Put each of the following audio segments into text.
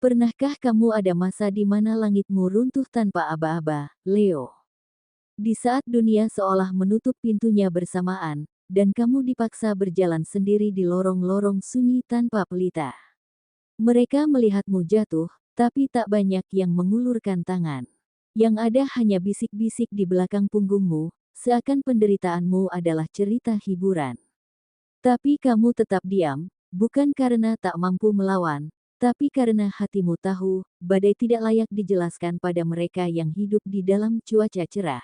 Pernahkah kamu ada masa di mana langitmu runtuh tanpa aba-aba, Leo? Di saat dunia seolah menutup pintunya bersamaan, dan kamu dipaksa berjalan sendiri di lorong-lorong sunyi tanpa pelita. Mereka melihatmu jatuh, tapi tak banyak yang mengulurkan tangan. Yang ada hanya bisik-bisik di belakang punggungmu, seakan penderitaanmu adalah cerita hiburan. Tapi kamu tetap diam, bukan karena tak mampu melawan, tapi karena hatimu tahu, badai tidak layak dijelaskan pada mereka yang hidup di dalam cuaca cerah.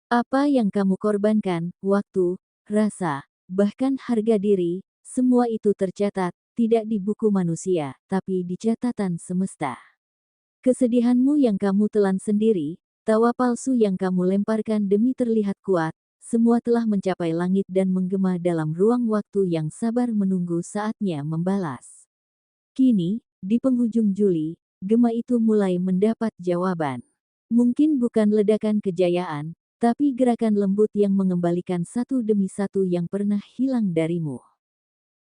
Apa yang kamu korbankan, waktu, rasa, bahkan harga diri, semua itu tercatat, tidak di buku manusia, tapi di catatan semesta. Kesedihanmu yang kamu telan sendiri, tawa palsu yang kamu lemparkan demi terlihat kuat, semua telah mencapai langit dan menggema dalam ruang waktu yang sabar menunggu saatnya membalas. Kini, di penghujung Juli, gema itu mulai mendapat jawaban. Mungkin bukan ledakan kejayaan, tapi gerakan lembut yang mengembalikan satu demi satu yang pernah hilang darimu.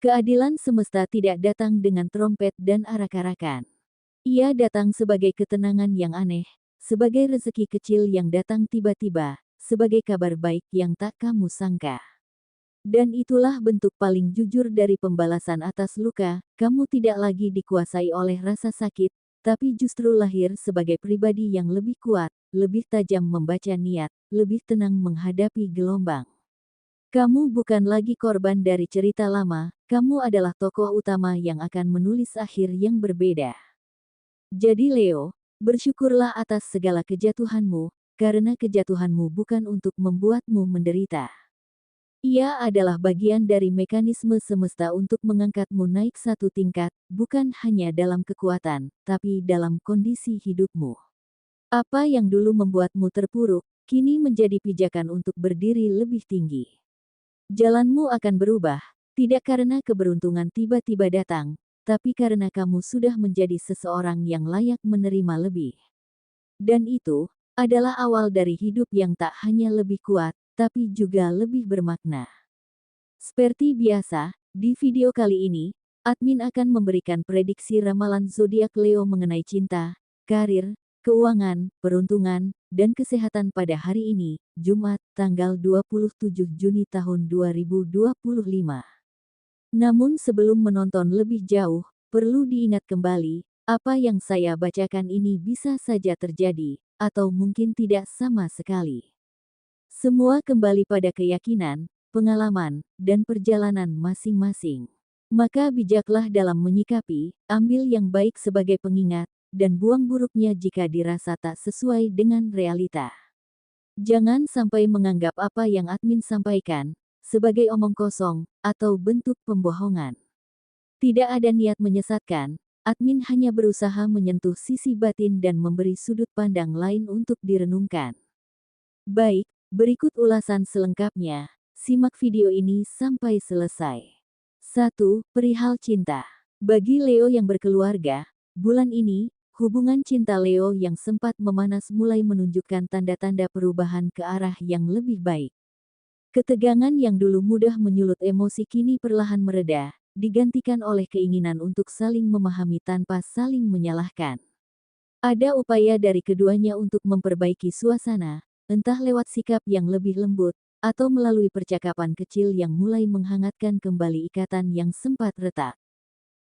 Keadilan semesta tidak datang dengan trompet dan arak-arakan. Ia datang sebagai ketenangan yang aneh, sebagai rezeki kecil yang datang tiba-tiba, sebagai kabar baik yang tak kamu sangka. Dan itulah bentuk paling jujur dari pembalasan atas luka, kamu tidak lagi dikuasai oleh rasa sakit, tapi justru lahir sebagai pribadi yang lebih kuat, lebih tajam membaca niat, lebih tenang menghadapi gelombang. Kamu bukan lagi korban dari cerita lama, kamu adalah tokoh utama yang akan menulis akhir yang berbeda. Jadi Leo, bersyukurlah atas segala kejatuhanmu, karena kejatuhanmu bukan untuk membuatmu menderita. Ia adalah bagian dari mekanisme semesta untuk mengangkatmu naik satu tingkat, bukan hanya dalam kekuatan, tapi dalam kondisi hidupmu. Apa yang dulu membuatmu terpuruk, kini menjadi pijakan untuk berdiri lebih tinggi. Jalanmu akan berubah, tidak karena keberuntungan tiba-tiba datang, tapi karena kamu sudah menjadi seseorang yang layak menerima lebih. Dan itu adalah awal dari hidup yang tak hanya lebih kuat, tapi juga lebih bermakna. Seperti biasa, di video kali ini, admin akan memberikan prediksi ramalan zodiak Leo mengenai cinta, karir, keuangan, peruntungan, dan kesehatan pada hari ini, Jumat, tanggal 27 Juni tahun 2025. Namun sebelum menonton lebih jauh, perlu diingat kembali, apa yang saya bacakan ini bisa saja terjadi, atau mungkin tidak sama sekali. Semua kembali pada keyakinan, pengalaman, dan perjalanan masing-masing. Maka bijaklah dalam menyikapi, ambil yang baik sebagai pengingat, dan buang buruknya jika dirasa tak sesuai dengan realita. Jangan sampai menganggap apa yang admin sampaikan sebagai omong kosong atau bentuk pembohongan. Tidak ada niat menyesatkan, admin hanya berusaha menyentuh sisi batin dan memberi sudut pandang lain untuk direnungkan. Baik, berikut ulasan selengkapnya. Simak video ini sampai selesai. 1. Perihal cinta. Bagi Leo yang berkeluarga, bulan ini, hubungan cinta Leo yang sempat memanas mulai menunjukkan tanda-tanda perubahan ke arah yang lebih baik. Ketegangan yang dulu mudah menyulut emosi kini perlahan mereda, digantikan oleh keinginan untuk saling memahami tanpa saling menyalahkan. Ada upaya dari keduanya untuk memperbaiki suasana, entah lewat sikap yang lebih lembut, atau melalui percakapan kecil yang mulai menghangatkan kembali ikatan yang sempat retak.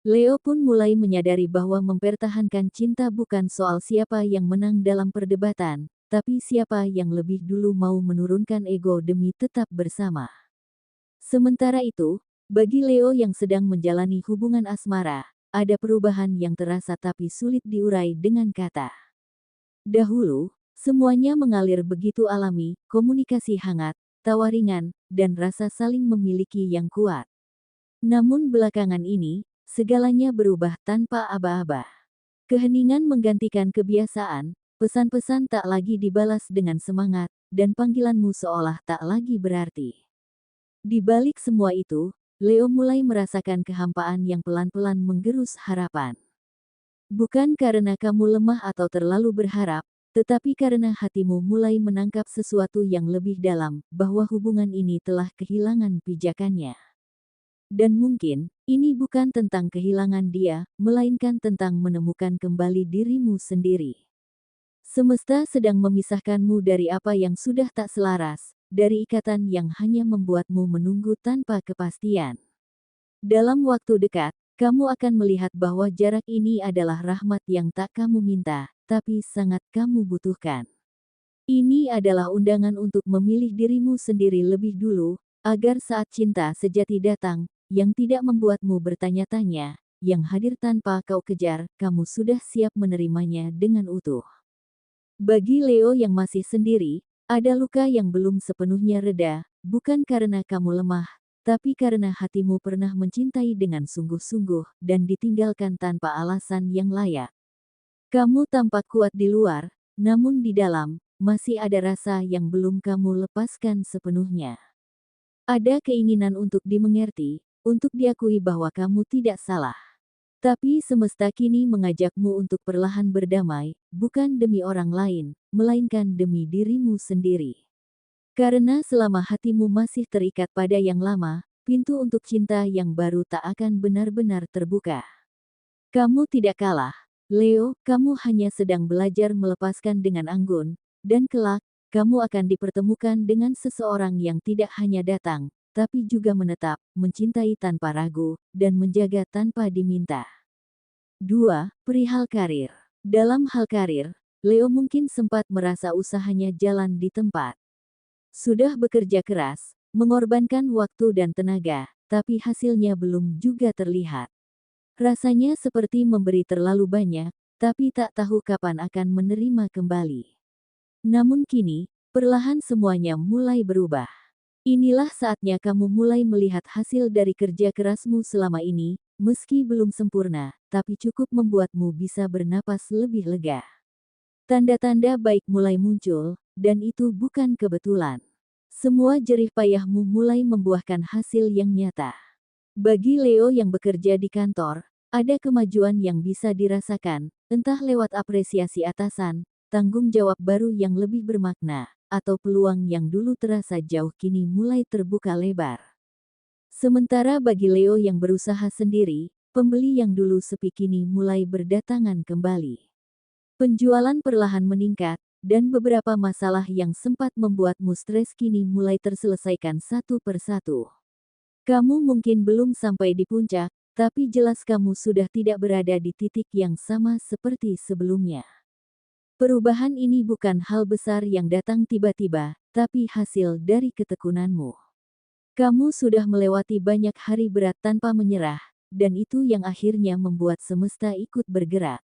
Leo pun mulai menyadari bahwa mempertahankan cinta bukan soal siapa yang menang dalam perdebatan, tapi siapa yang lebih dulu mau menurunkan ego demi tetap bersama. Sementara itu, bagi Leo yang sedang menjalani hubungan asmara, ada perubahan yang terasa tapi sulit diurai dengan kata. Dahulu, semuanya mengalir begitu alami, komunikasi hangat, tawa ringan, dan rasa saling memiliki yang kuat. Namun belakangan ini, segalanya berubah tanpa aba-aba. Keheningan menggantikan kebiasaan, pesan-pesan tak lagi dibalas dengan semangat, dan panggilanmu seolah tak lagi berarti. Di balik semua itu, Leo mulai merasakan kehampaan yang pelan-pelan menggerus harapan. Bukan karena kamu lemah atau terlalu berharap, tetapi karena hatimu mulai menangkap sesuatu yang lebih dalam, bahwa hubungan ini telah kehilangan pijakannya. Dan mungkin, ini bukan tentang kehilangan dia, melainkan tentang menemukan kembali dirimu sendiri. Semesta sedang memisahkanmu dari apa yang sudah tak selaras, dari ikatan yang hanya membuatmu menunggu tanpa kepastian. Dalam waktu dekat, kamu akan melihat bahwa jarak ini adalah rahmat yang tak kamu minta, tapi sangat kamu butuhkan. Ini adalah undangan untuk memilih dirimu sendiri lebih dulu, agar saat cinta sejati datang, yang tidak membuatmu bertanya-tanya, yang hadir tanpa kau kejar, kamu sudah siap menerimanya dengan utuh. Bagi Leo yang masih sendiri, ada luka yang belum sepenuhnya reda, bukan karena kamu lemah, tapi karena hatimu pernah mencintai dengan sungguh-sungguh dan ditinggalkan tanpa alasan yang layak. Kamu tampak kuat di luar, namun di dalam, masih ada rasa yang belum kamu lepaskan sepenuhnya. Ada keinginan untuk dimengerti, untuk diakui bahwa kamu tidak salah. Tapi semesta kini mengajakmu untuk perlahan berdamai, bukan demi orang lain, melainkan demi dirimu sendiri. Karena selama hatimu masih terikat pada yang lama, pintu untuk cinta yang baru tak akan benar-benar terbuka. Kamu tidak kalah, Leo, kamu hanya sedang belajar melepaskan dengan anggun, dan kelak, kamu akan dipertemukan dengan seseorang yang tidak hanya datang, tapi juga menetap, mencintai tanpa ragu, dan menjaga tanpa diminta. 2. Perihal karir. Dalam hal karir, Leo mungkin sempat merasa usahanya jalan di tempat. Sudah bekerja keras, mengorbankan waktu dan tenaga, tapi hasilnya belum juga terlihat. Rasanya seperti memberi terlalu banyak, tapi tak tahu kapan akan menerima kembali. Namun kini, perlahan semuanya mulai berubah. Inilah saatnya kamu mulai melihat hasil dari kerja kerasmu selama ini, meski belum sempurna, tapi cukup membuatmu bisa bernapas lebih lega. Tanda-tanda baik mulai muncul, dan itu bukan kebetulan. Semua jerih payahmu mulai membuahkan hasil yang nyata. Bagi Leo yang bekerja di kantor, ada kemajuan yang bisa dirasakan, entah lewat apresiasi atasan, tanggung jawab baru yang lebih bermakna, atau peluang yang dulu terasa jauh kini mulai terbuka lebar. Sementara bagi Leo yang berusaha sendiri, pembeli yang dulu sepi kini mulai berdatangan kembali. Penjualan perlahan meningkat, dan beberapa masalah yang sempat membuatmu stres kini mulai terselesaikan satu persatu. Kamu mungkin belum sampai di puncak, tapi jelas kamu sudah tidak berada di titik yang sama seperti sebelumnya. Perubahan ini bukan hal besar yang datang tiba-tiba, tapi hasil dari ketekunanmu. Kamu sudah melewati banyak hari berat tanpa menyerah, dan itu yang akhirnya membuat semesta ikut bergerak.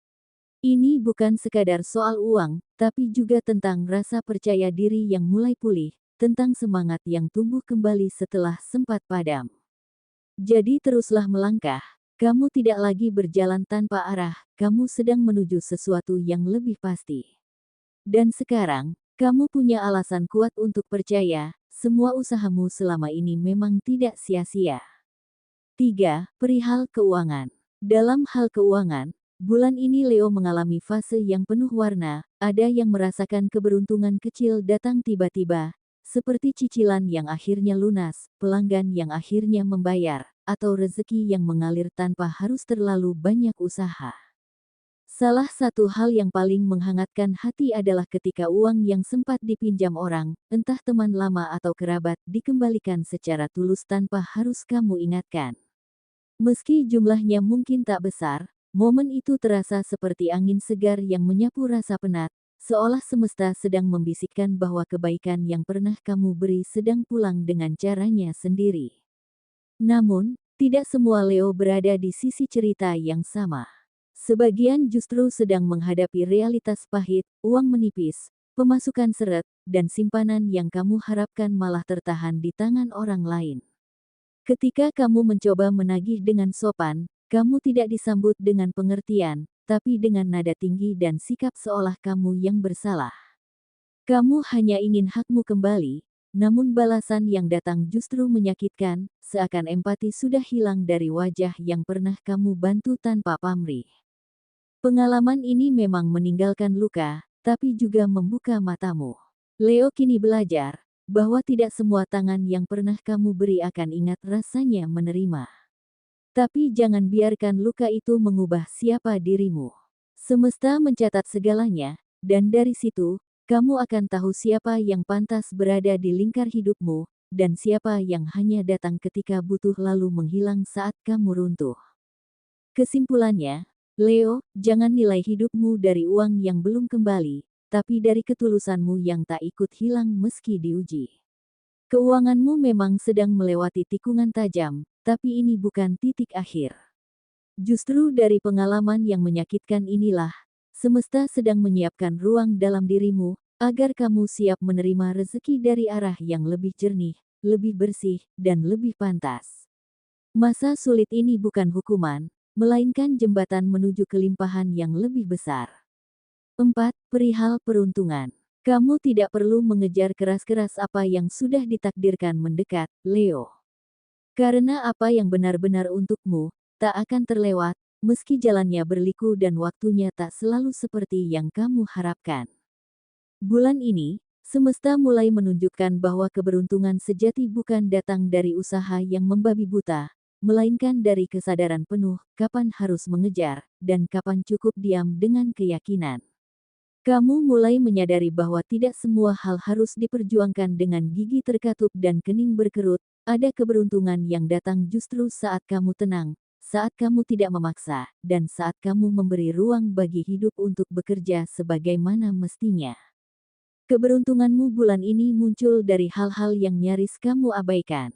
Ini bukan sekadar soal uang, tapi juga tentang rasa percaya diri yang mulai pulih, tentang semangat yang tumbuh kembali setelah sempat padam. Jadi teruslah melangkah, kamu tidak lagi berjalan tanpa arah, kamu sedang menuju sesuatu yang lebih pasti. Dan sekarang, kamu punya alasan kuat untuk percaya, semua usahamu selama ini memang tidak sia-sia. 3. Perihal keuangan. Dalam hal keuangan, bulan ini Leo mengalami fase yang penuh warna, ada yang merasakan keberuntungan kecil datang tiba-tiba, seperti cicilan yang akhirnya lunas, pelanggan yang akhirnya membayar, atau rezeki yang mengalir tanpa harus terlalu banyak usaha. Salah satu hal yang paling menghangatkan hati adalah ketika uang yang sempat dipinjam orang, entah teman lama atau kerabat, dikembalikan secara tulus tanpa harus kamu ingatkan. Meski jumlahnya mungkin tak besar, momen itu terasa seperti angin segar yang menyapu rasa penat, seolah semesta sedang membisikkan bahwa kebaikan yang pernah kamu beri sedang pulang dengan caranya sendiri. Namun, tidak semua Leo berada di sisi cerita yang sama. Sebagian justru sedang menghadapi realitas pahit, uang menipis, pemasukan seret, dan simpanan yang kamu harapkan malah tertahan di tangan orang lain. Ketika kamu mencoba menagih dengan sopan, kamu tidak disambut dengan pengertian, tapi dengan nada tinggi dan sikap seolah kamu yang bersalah. Kamu hanya ingin hakmu kembali, namun balasan yang datang justru menyakitkan, seakan empati sudah hilang dari wajah yang pernah kamu bantu tanpa pamrih. Pengalaman ini memang meninggalkan luka, tapi juga membuka matamu. Leo kini belajar bahwa tidak semua tangan yang pernah kamu beri akan ingat rasanya menerima. Tapi jangan biarkan luka itu mengubah siapa dirimu. Semesta mencatat segalanya, dan dari situ, kamu akan tahu siapa yang pantas berada di lingkar hidupmu, dan siapa yang hanya datang ketika butuh lalu menghilang saat kamu runtuh. Kesimpulannya, Leo, jangan nilai hidupmu dari uang yang belum kembali, tapi dari ketulusanmu yang tak ikut hilang meski diuji. Keuanganmu memang sedang melewati tikungan tajam, tapi ini bukan titik akhir. Justru dari pengalaman yang menyakitkan inilah, semesta sedang menyiapkan ruang dalam dirimu, agar kamu siap menerima rezeki dari arah yang lebih jernih, lebih bersih, dan lebih pantas. Masa sulit ini bukan hukuman, melainkan jembatan menuju kelimpahan yang lebih besar. 4. Perihal peruntungan. Kamu tidak perlu mengejar keras-keras apa yang sudah ditakdirkan mendekat, Leo. Karena apa yang benar-benar untukmu, tak akan terlewat, meski jalannya berliku dan waktunya tak selalu seperti yang kamu harapkan. Bulan ini, semesta mulai menunjukkan bahwa keberuntungan sejati bukan datang dari usaha yang membabi buta, melainkan dari kesadaran penuh kapan harus mengejar, dan kapan cukup diam dengan keyakinan. Kamu mulai menyadari bahwa tidak semua hal harus diperjuangkan dengan gigi terkatup dan kening berkerut. Ada keberuntungan yang datang justru saat kamu tenang, saat kamu tidak memaksa, dan saat kamu memberi ruang bagi hidup untuk bekerja sebagaimana mestinya. Keberuntunganmu bulan ini muncul dari hal-hal yang nyaris kamu abaikan.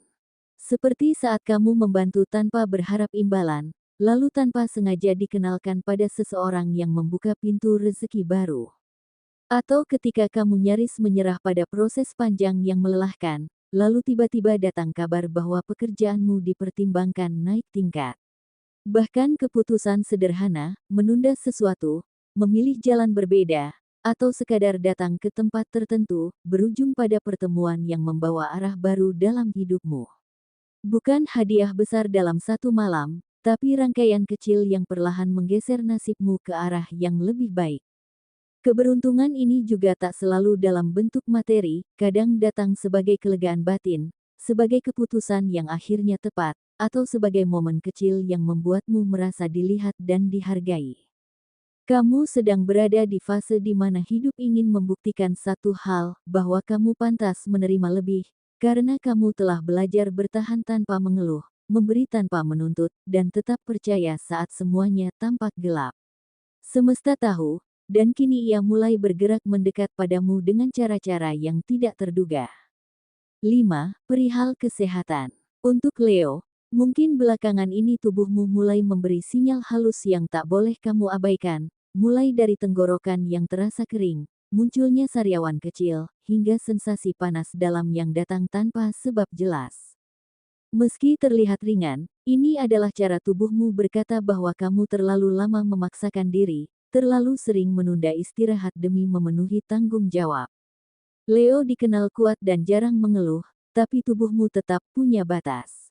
Seperti saat kamu membantu tanpa berharap imbalan, lalu tanpa sengaja dikenalkan pada seseorang yang membuka pintu rezeki baru. Atau ketika kamu nyaris menyerah pada proses panjang yang melelahkan, lalu tiba-tiba datang kabar bahwa pekerjaanmu dipertimbangkan naik tingkat. Bahkan keputusan sederhana, menunda sesuatu, memilih jalan berbeda, atau sekadar datang ke tempat tertentu, berujung pada pertemuan yang membawa arah baru dalam hidupmu. Bukan hadiah besar dalam satu malam, tapi rangkaian kecil yang perlahan menggeser nasibmu ke arah yang lebih baik. Keberuntungan ini juga tak selalu dalam bentuk materi, kadang datang sebagai kelegaan batin, sebagai keputusan yang akhirnya tepat, atau sebagai momen kecil yang membuatmu merasa dilihat dan dihargai. Kamu sedang berada di fase di mana hidup ingin membuktikan satu hal, bahwa kamu pantas menerima lebih, karena kamu telah belajar bertahan tanpa mengeluh, memberi tanpa menuntut, dan tetap percaya saat semuanya tampak gelap. Semesta tahu, dan kini ia mulai bergerak mendekat padamu dengan cara-cara yang tidak terduga. 5. Perihal kesehatan. Untuk Leo, mungkin belakangan ini tubuhmu mulai memberi sinyal halus yang tak boleh kamu abaikan, mulai dari tenggorokan yang terasa kering, munculnya sariawan kecil, hingga sensasi panas dalam yang datang tanpa sebab jelas. Meski terlihat ringan, ini adalah cara tubuhmu berkata bahwa kamu terlalu lama memaksakan diri, terlalu sering menunda istirahat demi memenuhi tanggung jawab. Leo dikenal kuat dan jarang mengeluh, tapi tubuhmu tetap punya batas.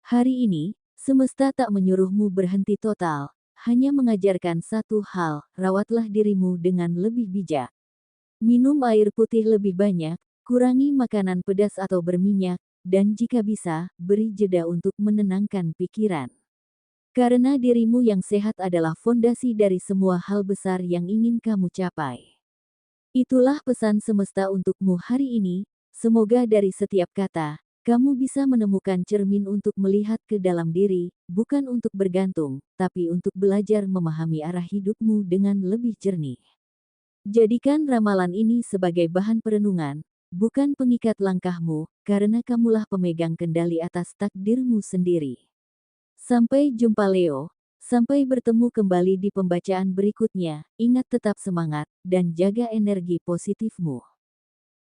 Hari ini, semesta tak menyuruhmu berhenti total, hanya mengajarkan satu hal, rawatlah dirimu dengan lebih bijak. Minum air putih lebih banyak, kurangi makanan pedas atau berminyak, dan jika bisa, beri jeda untuk menenangkan pikiran. Karena dirimu yang sehat adalah fondasi dari semua hal besar yang ingin kamu capai. Itulah pesan semesta untukmu hari ini, semoga dari setiap kata, kamu bisa menemukan cermin untuk melihat ke dalam diri, bukan untuk bergantung, tapi untuk belajar memahami arah hidupmu dengan lebih jernih. Jadikan ramalan ini sebagai bahan perenungan, bukan pengikat langkahmu, karena kamulah pemegang kendali atas takdirmu sendiri. Sampai jumpa Leo, sampai bertemu kembali di pembacaan berikutnya, ingat tetap semangat, dan jaga energi positifmu.